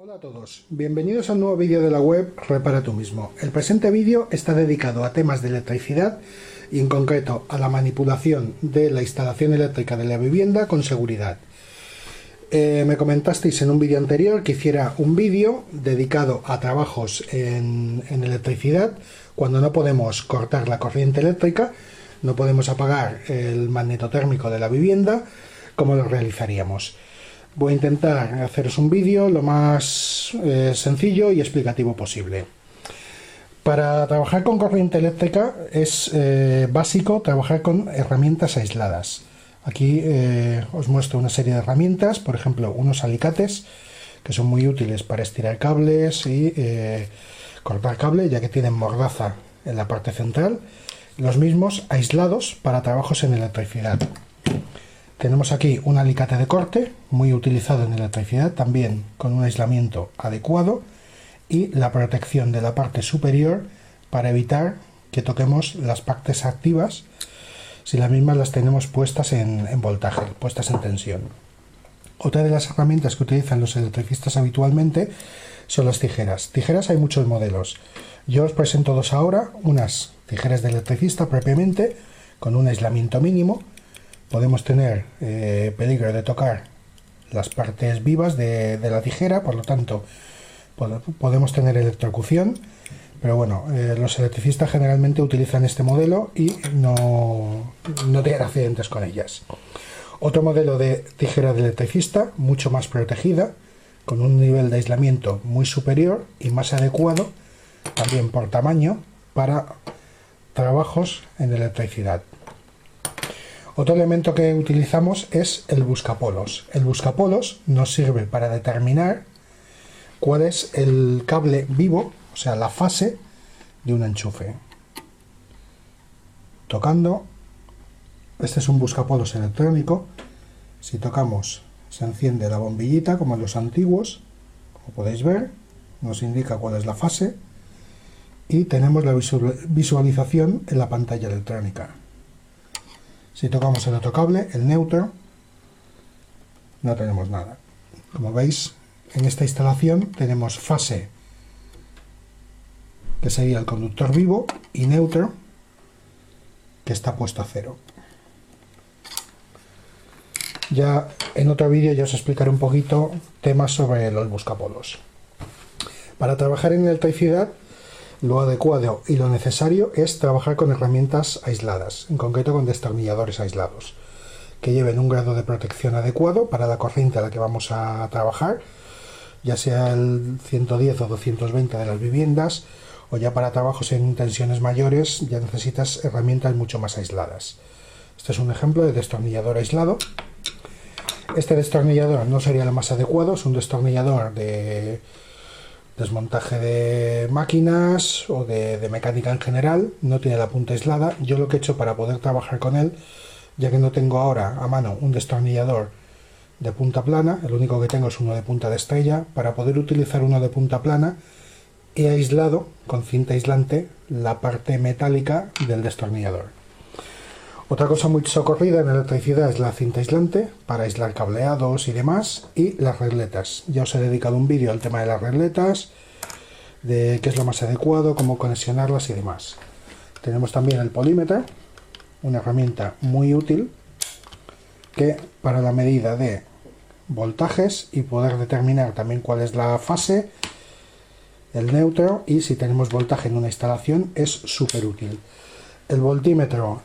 Hola a todos, bienvenidos a un nuevo vídeo de la web Repara tú mismo. El presente vídeo está dedicado a temas de electricidad y en concreto a la manipulación de la instalación eléctrica de la vivienda con seguridad. Me comentasteis en un vídeo anterior que hiciera un vídeo dedicado a trabajos en electricidad cuando no podemos cortar la corriente eléctrica, no podemos apagar el magnetotérmico de la vivienda, ¿cómo lo realizaríamos? Voy a intentar haceros un vídeo lo más sencillo y explicativo posible. Para trabajar con corriente eléctrica es básico trabajar con herramientas aisladas. Aquí os muestro una serie de herramientas, por ejemplo unos alicates que son muy útiles para estirar cables y cortar cable, ya que tienen mordaza en la parte central. Los mismos aislados para trabajos en electricidad. Tenemos aquí un alicate de corte, muy utilizado en electricidad, también con un aislamiento adecuado, y la protección de la parte superior para evitar que toquemos las partes activas si las mismas las tenemos puestas en voltaje, puestas en tensión. Otra de las herramientas que utilizan los electricistas habitualmente son las tijeras. Tijeras hay muchos modelos. Yo os presento dos ahora, unas tijeras de electricista propiamente, con un aislamiento mínimo. Podemos tener peligro de tocar las partes vivas de la tijera, por lo tanto podemos tener electrocución, pero bueno, los electricistas generalmente utilizan este modelo y no tienen accidentes con ellas. Otro modelo de tijera de electricista, mucho más protegida, con un nivel de aislamiento muy superior y más adecuado, también por tamaño, para trabajos en electricidad. Otro elemento que utilizamos es el buscapolos. El buscapolos nos sirve para determinar cuál es el cable vivo, o sea, la fase de un enchufe. Tocando, este es un buscapolos electrónico. Si tocamos, se enciende la bombillita como en los antiguos. Como podéis ver, nos indica cuál es la fase y tenemos la visualización en la pantalla electrónica. Si tocamos el otro cable, el neutro, no tenemos nada. Como veis, en esta instalación tenemos fase, que sería el conductor vivo, y neutro, que está puesto a cero. Ya en otro vídeo ya os explicaré un poquito temas sobre los buscapolos. Para trabajar en electricidad, lo adecuado y lo necesario es trabajar con herramientas aisladas, en concreto con destornilladores aislados, que lleven un grado de protección adecuado para la corriente a la que vamos a trabajar, ya sea el 110 o 220 de las viviendas, o ya para trabajos en tensiones mayores ya necesitas herramientas mucho más aisladas. Este es un ejemplo de destornillador aislado. Este destornillador no sería lo más adecuado, es un destornillador de desmontaje de máquinas o de mecánica en general, no tiene la punta aislada. Yo lo que he hecho para poder trabajar con él, ya que no tengo ahora a mano un destornillador de punta plana, el único que tengo es uno de punta de estrella, para poder utilizar uno de punta plana he aislado con cinta aislante la parte metálica del destornillador. Otra cosa muy socorrida en electricidad es la cinta aislante para aislar cableados y demás, y las regletas. Ya os he dedicado un vídeo al tema de las regletas, de qué es lo más adecuado, cómo conexionarlas y demás. Tenemos también el polímetro, una herramienta muy útil que para la medida de voltajes y poder determinar también cuál es la fase, el neutro, y si tenemos voltaje en una instalación es súper útil. El voltímetro,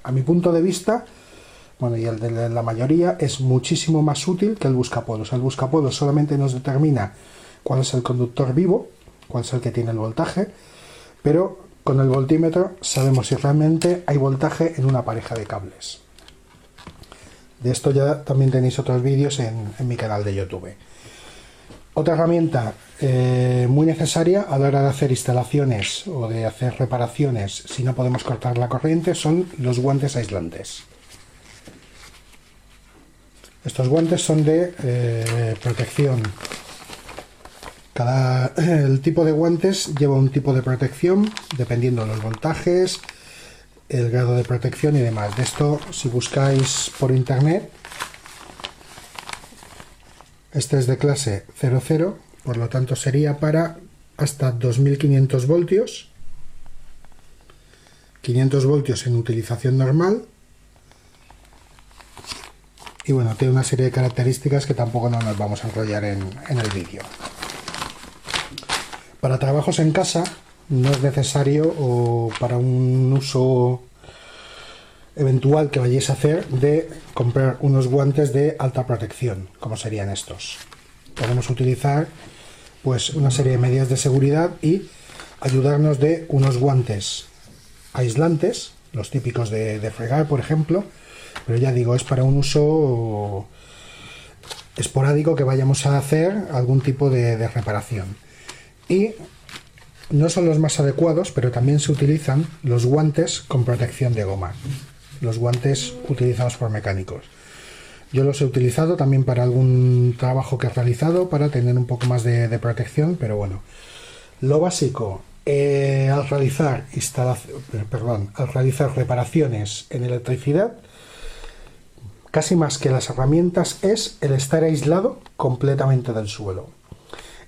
a mi punto de vista, bueno, y el de la mayoría, es muchísimo más útil que el buscapolos. El buscapolos solamente nos determina cuál es el conductor vivo, cuál es el que tiene el voltaje, pero con el voltímetro sabemos si realmente hay voltaje en una pareja de cables. De esto ya también tenéis otros vídeos en mi canal de YouTube. Otra herramienta muy necesaria a la hora de hacer instalaciones o de hacer reparaciones si no podemos cortar la corriente son los guantes aislantes. Estos guantes son de protección. El tipo de guantes lleva un tipo de protección dependiendo de los voltajes, el grado de protección y demás. De esto, si buscáis por internet, Este es de clase 00, por lo tanto sería para hasta 2500 voltios. 500 voltios en utilización normal. Y bueno, tiene una serie de características que tampoco no nos vamos a enrollar en el vídeo. Para trabajos en casa no es necesario, o para un uso eventual que vayáis a hacer, de comprar unos guantes de alta protección, como serían estos. Podemos utilizar pues una serie de medidas de seguridad y ayudarnos de unos guantes aislantes, los típicos de fregar, por ejemplo, pero ya digo, es para un uso esporádico que vayamos a hacer algún tipo de reparación. Y no son los más adecuados, pero también se utilizan los guantes con protección de goma, los guantes utilizados por mecánicos. Yo los he utilizado también para algún trabajo que he realizado para tener un poco más de protección, pero bueno, lo básico al realizar reparaciones en electricidad, casi más que las herramientas, es el estar aislado completamente del suelo.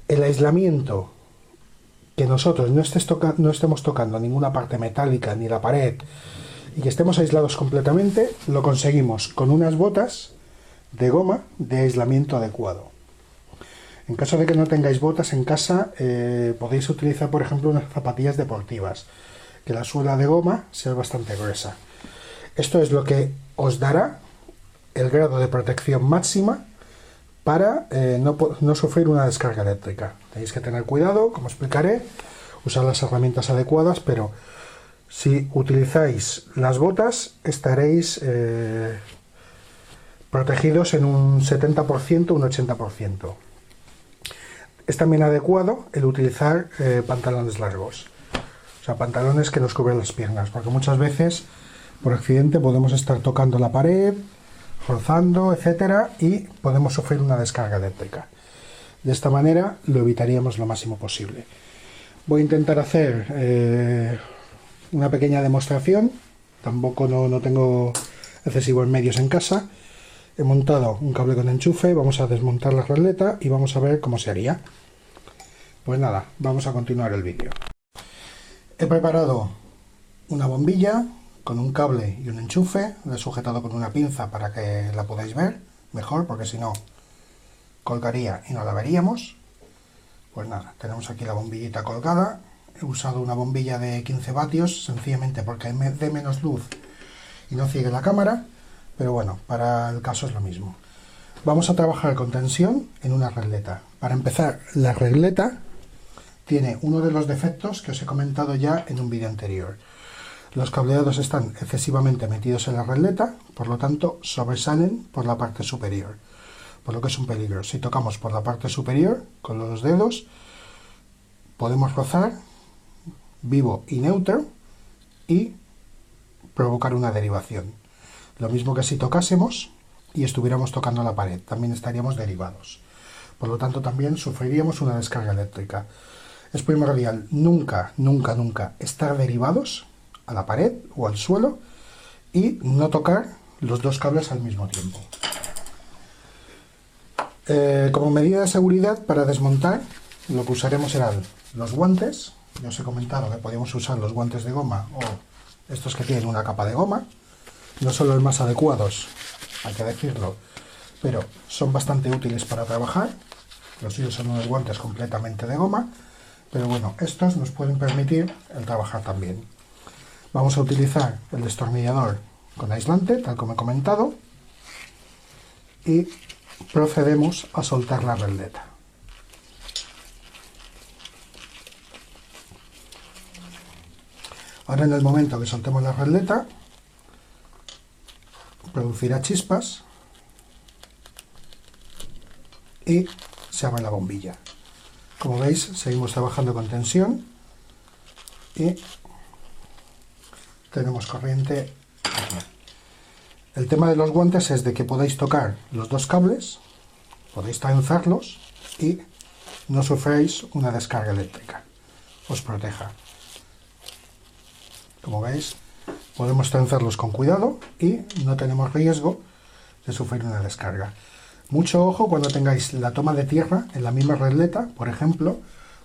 El aislamiento, que nosotros no estemos tocando ninguna parte metálica ni la pared y que estemos aislados completamente, lo conseguimos con unas botas de goma de aislamiento adecuado. En caso de que no tengáis botas en casa, podéis utilizar, por ejemplo, unas zapatillas deportivas, que la suela de goma sea bastante gruesa. Esto es lo que os dará el grado de protección máxima para no sufrir una descarga eléctrica. Tenéis que tener cuidado, como explicaré, usar las herramientas adecuadas, pero si utilizáis las botas estaréis protegidos en un 70%, un 80%. Es también adecuado el utilizar pantalones largos, o sea, pantalones que nos cubren las piernas, porque muchas veces por accidente podemos estar tocando la pared, rozando, etcétera, y podemos sufrir una descarga eléctrica. De esta manera lo evitaríamos lo máximo posible. Voy a intentar hacer una pequeña demostración. Tampoco no tengo excesivos medios en casa. He montado un cable con enchufe, vamos a desmontar la regleta y vamos a ver cómo se haría. Pues nada, vamos a continuar el vídeo. He preparado una bombilla con un cable y un enchufe, lo he sujetado con una pinza para que la podáis ver mejor, porque si no colgaría y no la veríamos. Pues nada, tenemos aquí la bombillita colgada. He usado una bombilla de 15 vatios, sencillamente porque dé menos luz y no ciegue la cámara, pero bueno, para el caso es lo mismo. Vamos a trabajar con tensión en una regleta. Para empezar, la regleta tiene uno de los defectos que os he comentado ya en un vídeo anterior. Los cableados están excesivamente metidos en la regleta, por lo tanto sobresalen por la parte superior, por lo que es un peligro. Si tocamos por la parte superior con los dedos, podemos rozar vivo y neutro y provocar una derivación. Lo mismo que si tocásemos y estuviéramos tocando la pared, también estaríamos derivados. Por lo tanto, también sufriríamos una descarga eléctrica. Es primordial nunca, nunca, nunca estar derivados a la pared o al suelo y no tocar los dos cables al mismo tiempo. Como medida de seguridad, para desmontar, lo que usaremos serán los guantes. Ya os he comentado que podíamos usar los guantes de goma o estos que tienen una capa de goma. No son los más adecuados, hay que decirlo, pero son bastante útiles para trabajar. Los suyos son unos guantes completamente de goma, pero bueno, estos nos pueden permitir el trabajar también. Vamos a utilizar el destornillador con aislante, tal como he comentado, y procedemos a soltar la regleta. Ahora, en el momento que soltemos la regleta, producirá chispas y se abre la bombilla. Como veis, seguimos trabajando con tensión y tenemos corriente aquí. El tema de los guantes es de que podáis tocar los dos cables, podéis trenzarlos y no sufréis una descarga eléctrica, os proteja. Como veis, podemos trenzarlos con cuidado y no tenemos riesgo de sufrir una descarga. Mucho ojo cuando tengáis la toma de tierra en la misma regleta, por ejemplo,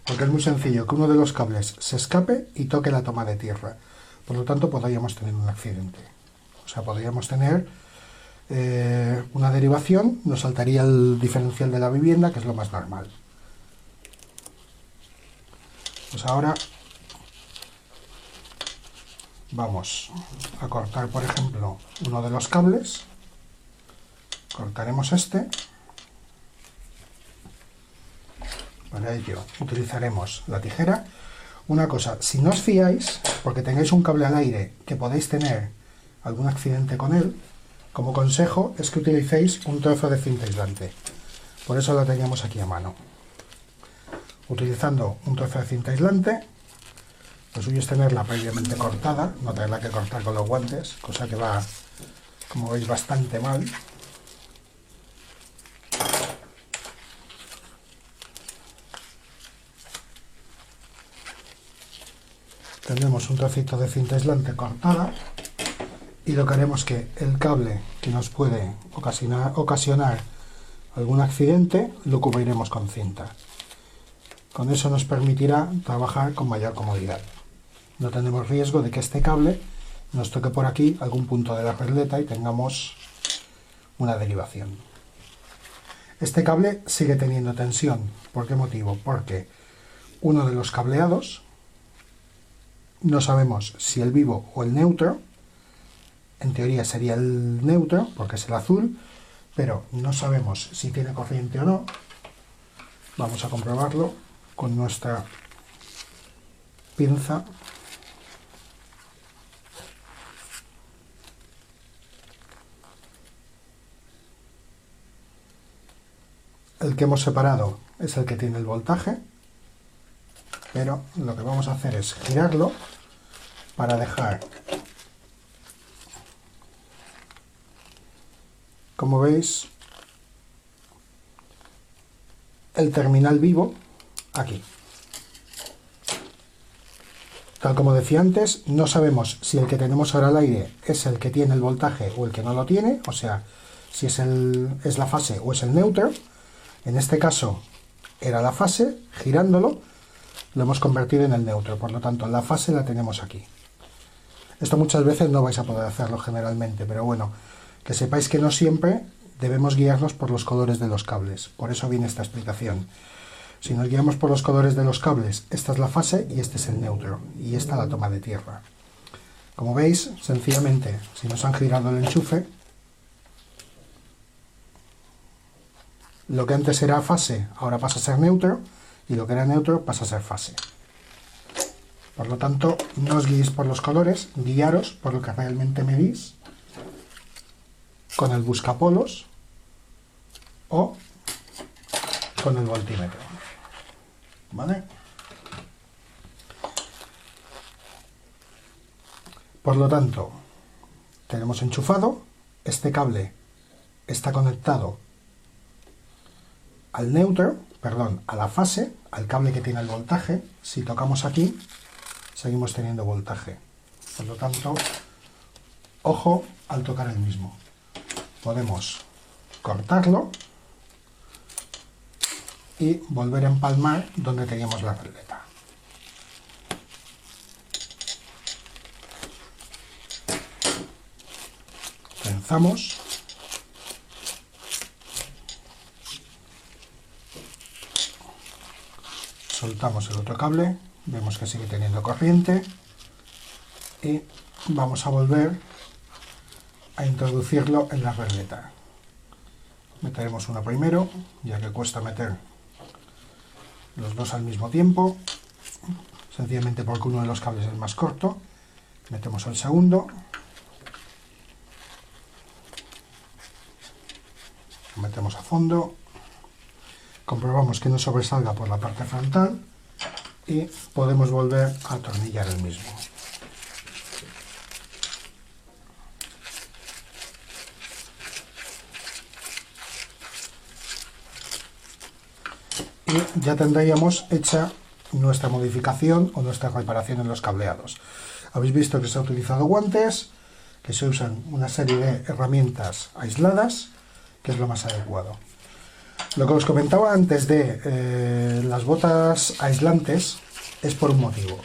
porque es muy sencillo que uno de los cables se escape y toque la toma de tierra. Por lo tanto, podríamos tener un accidente. O sea, podríamos tener una derivación, nos saltaría el diferencial de la vivienda, que es lo más normal. Pues ahora vamos a cortar, por ejemplo, uno de los cables. Cortaremos este. Para ello utilizaremos la tijera. Una cosa, si no os fiáis, porque tengáis un cable al aire que podéis tener algún accidente con él, como consejo es que utilicéis un trozo de cinta aislante. Por eso la teníamos aquí a mano. Utilizando un trozo de cinta aislante, lo suyo es tenerla previamente cortada, no tenerla que cortar con los guantes, cosa que va, como veis, bastante mal. Tendremos un trocito de cinta aislante cortada y lo que haremos es que el cable que nos puede ocasionar algún accidente lo cubriremos con cinta. Con eso nos permitirá trabajar con mayor comodidad. No tenemos riesgo de que este cable nos toque por aquí algún punto de la regleta y tengamos una derivación. Este cable sigue teniendo tensión. ¿Por qué motivo? Porque uno de los cableados, no sabemos si el vivo o el neutro, en teoría sería el neutro porque es el azul, pero no sabemos si tiene corriente o no. Vamos a comprobarlo con nuestra pinza. El que hemos separado es el que tiene el voltaje, pero lo que vamos a hacer es girarlo para dejar, como veis, el terminal vivo aquí. Tal como decía antes, no sabemos si el que tenemos ahora al aire es el que tiene el voltaje o el que no lo tiene, o sea, si es la fase o es el neutro. En este caso era la fase, girándolo lo hemos convertido en el neutro, por lo tanto la fase la tenemos aquí. Esto muchas veces no vais a poder hacerlo generalmente, pero bueno, que sepáis que no siempre debemos guiarnos por los colores de los cables, por eso viene esta explicación. Si nos guiamos por los colores de los cables, esta es la fase y este es el neutro, y esta la toma de tierra. Como veis, sencillamente, si nos han girado el enchufe, lo que antes era fase ahora pasa a ser neutro, y lo que era neutro pasa a ser fase. Por lo tanto, no os guiéis por los colores, guiaros por lo que realmente medís con el buscapolos o con el voltímetro. ¿Vale? Por lo tanto, tenemos enchufado, este cable está conectado al neutro, perdón, a la fase, al cable que tiene el voltaje. Si tocamos aquí, seguimos teniendo voltaje. Por lo tanto, ojo al tocar el mismo. Podemos cortarlo y volver a empalmar donde teníamos la regleta. Trenzamos. Soltamos el otro cable, vemos que sigue teniendo corriente y vamos a volver a introducirlo en la regleta. Meteremos uno primero, ya que cuesta meter los dos al mismo tiempo, sencillamente porque uno de los cables es más corto. Metemos el segundo, lo metemos a fondo, comprobamos que no sobresalga por la parte frontal y podemos volver a atornillar el mismo. Y ya tendríamos hecha nuestra modificación o nuestra reparación en los cableados. Habéis visto que se ha utilizado guantes, que se usan una serie de herramientas aisladas, que es lo más adecuado. Lo que os comentaba antes de las botas aislantes es por un motivo.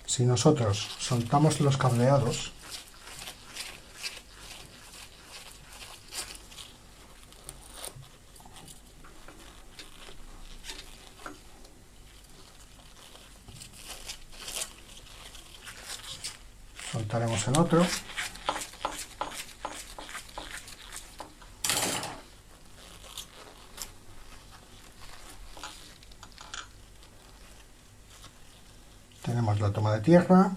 Si nosotros soltamos los cableados, soltaremos el otro. Tenemos la toma de tierra.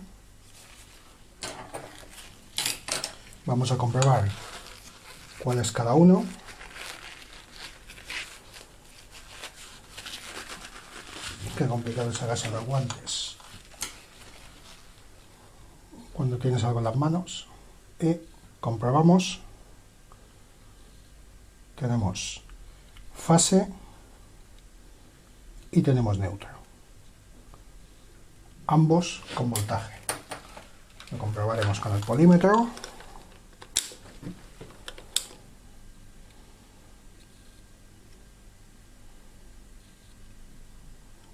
Vamos a comprobar cuál es cada uno. Qué complicado es sacarse los guantes cuando tienes algo en las manos. Y comprobamos. Tenemos fase y tenemos neutro. Ambos con voltaje. Lo comprobaremos con el polímetro.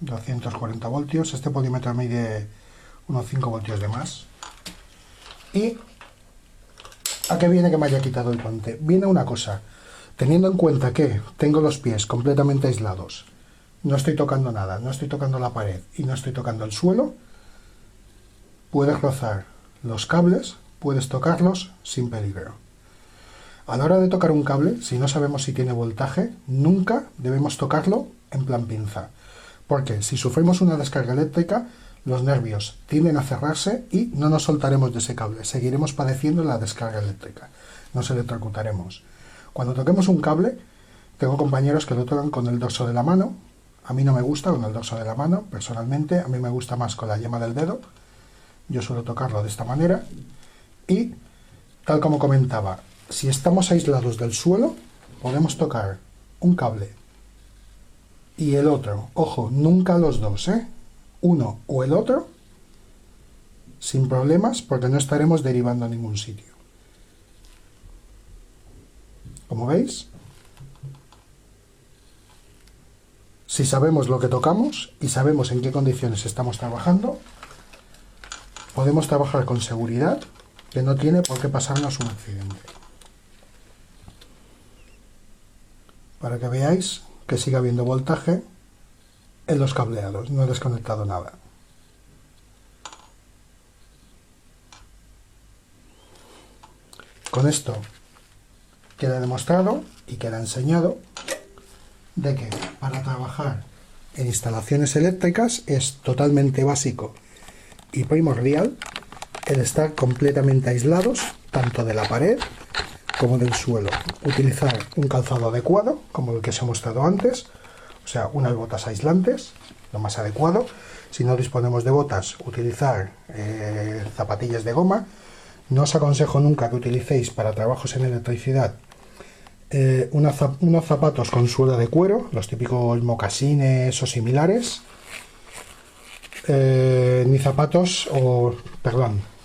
...240 voltios... Este polímetro mide unos 5 voltios de más. ¿Y a qué viene que me haya quitado el guante? Viene una cosa. Teniendo en cuenta que tengo los pies completamente aislados, no estoy tocando nada, no estoy tocando la pared y no estoy tocando el suelo, puedes rozar los cables, puedes tocarlos sin peligro. A la hora de tocar un cable, si no sabemos si tiene voltaje, nunca debemos tocarlo en plan pinza, porque si sufrimos una descarga eléctrica, los nervios tienden a cerrarse y no nos soltaremos de ese cable, seguiremos padeciendo la descarga eléctrica, nos electrocutaremos. Cuando toquemos un cable, tengo compañeros que lo tocan con el dorso de la mano. A mí no me gusta con el dorso de la mano, personalmente, a mí me gusta más con la yema del dedo. Yo suelo tocarlo de esta manera. Y, tal como comentaba, si estamos aislados del suelo, podemos tocar un cable y el otro. Ojo, nunca los dos, uno o el otro, sin problemas, porque no estaremos derivando a ningún sitio. Como veis, si sabemos lo que tocamos y sabemos en qué condiciones estamos trabajando, podemos trabajar con seguridad, que no tiene por qué pasarnos un accidente. Para que veáis que sigue habiendo voltaje en los cableados, no he desconectado nada. Con esto queda demostrado y queda enseñado de que para trabajar en instalaciones eléctricas es totalmente básico y primordial el estar completamente aislados tanto de la pared como del suelo. Utilizar un calzado adecuado, como el que os he mostrado antes, o sea, unas botas aislantes, lo más adecuado. Si no disponemos de botas, utilizar zapatillas de goma. No os aconsejo nunca que utilicéis para trabajos en electricidad unos zapatos con suela de cuero, los típicos mocasines o similares,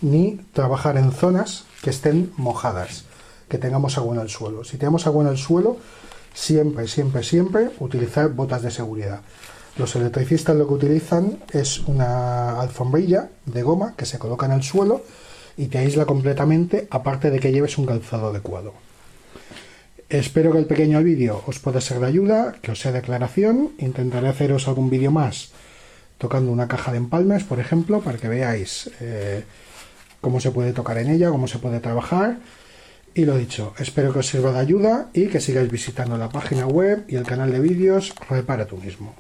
ni trabajar en zonas que estén mojadas, que tengamos agua en el suelo. Si tenemos agua en el suelo, siempre utilizar botas de seguridad. Los electricistas lo que utilizan es una alfombrilla de goma que se coloca en el suelo y te aísla completamente, aparte de que lleves un calzado adecuado. Espero que el pequeño vídeo os pueda ser de ayuda, que os sea de aclaración. Intentaré haceros algún vídeo más tocando una caja de empalmes, por ejemplo, para que veáis cómo se puede tocar en ella, cómo se puede trabajar. Y lo dicho, espero que os sirva de ayuda y que sigáis visitando la página web y el canal de vídeos Repara tú mismo.